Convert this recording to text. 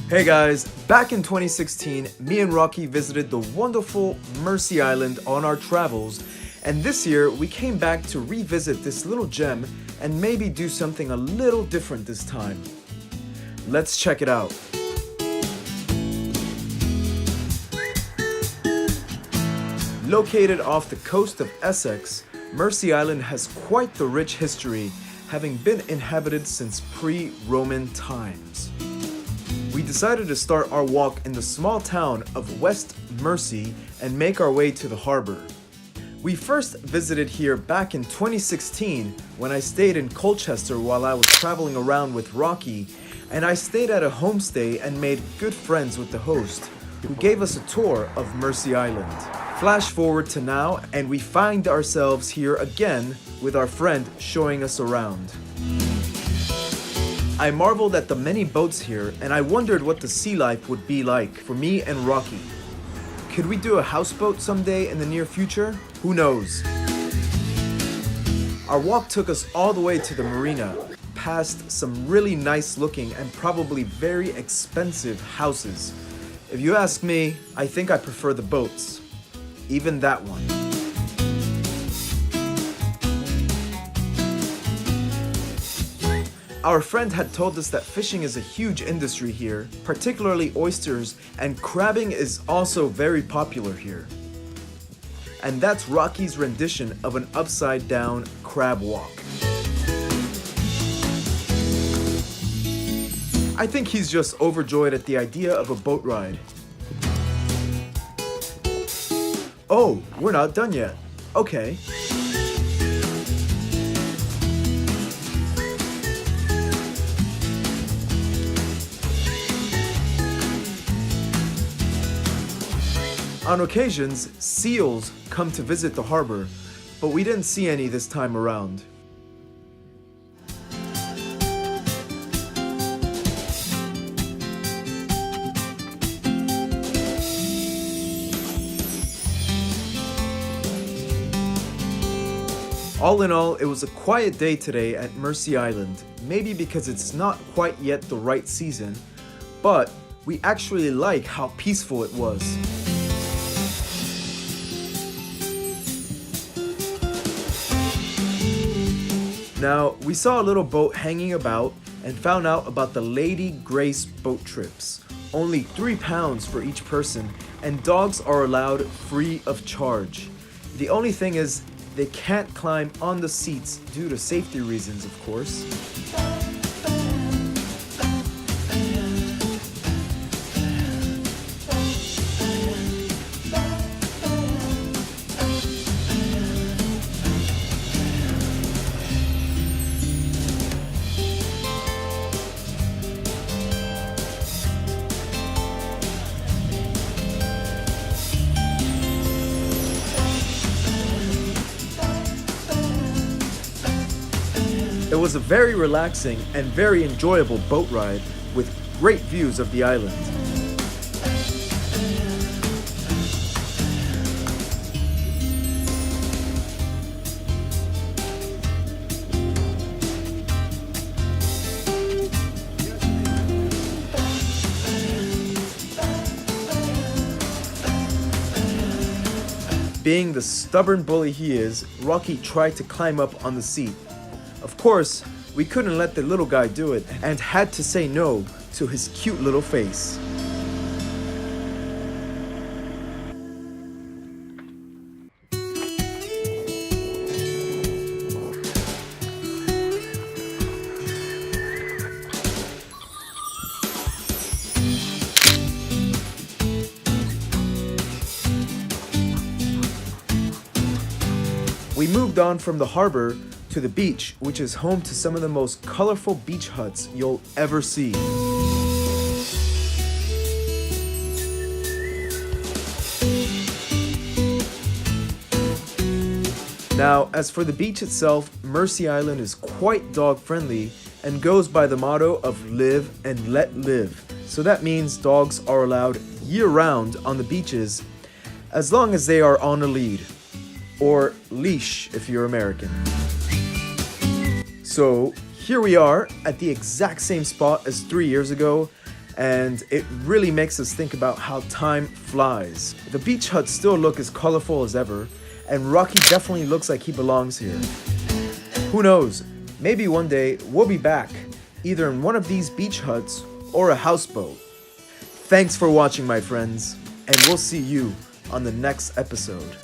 Hey guys, back in 2016, me and Rocky visited the wonderful Mersea Island on our travels, and this year we came back to revisit this little gem and maybe do something a little different this time. Let's check it out. Located off the coast of Essex, Mersea Island has quite the rich history, having been inhabited since pre-Roman times. We decided to start our walk in the small town of West Mersea and make our way to the harbor. We first visited here back in 2016 when I stayed in Colchester while I was traveling around with Rocky, and I stayed at a homestay and made good friends with the host, who gave us a tour of Mersea Island. Flash forward to now, and we find ourselves here again with our friend showing us around. I marveled at the many boats here, and I wondered what the sea life would be like for me and Rocky. Could we do a houseboat someday in the near future? Who knows? Our walk took us all the way to the marina, past some really nice looking and probably very expensive houses. If you ask me, I think I prefer the boats. Even that one. Our friend had told us that fishing is a huge industry here, particularly oysters, and crabbing is also very popular here. And that's Rocky's rendition of an upside down crab walk. I think he's just overjoyed at the idea of a boat ride. Oh, we're not done yet. Okay. On occasions, seals come to visit the harbor, but we didn't see any this time around. All in all, it was a quiet day today at Mersea Island, maybe because it's not quite yet the right season, but we actually like how peaceful it was. Now, we saw a little boat hanging about and found out about the Lady Grace boat trips. Only £3 for each person, and dogs are allowed free of charge. The only thing is, they can't climb on the seats due to safety reasons, of course. It was a very relaxing and very enjoyable boat ride with great views of the island. Being the stubborn bully he is, Rocky tried to climb up on the seat. Of course, we couldn't let the little guy do it and had to say no to his cute little face. We moved on from the harbor to the beach, which is home to some of the most colorful beach huts you'll ever see. Now, as for the beach itself, Mersea Island is quite dog friendly and goes by the motto of live and let live. So that means dogs are allowed year round on the beaches as long as they are on a lead, or leash if you're American. So here we are at the exact same spot as 3 years ago, and it really makes us think about how time flies. The beach huts still look as colorful as ever, and Rocky definitely looks like he belongs here. Who knows, maybe one day we'll be back, either in one of these beach huts or a houseboat. Thanks for watching, my friends, and we'll see you on the next episode.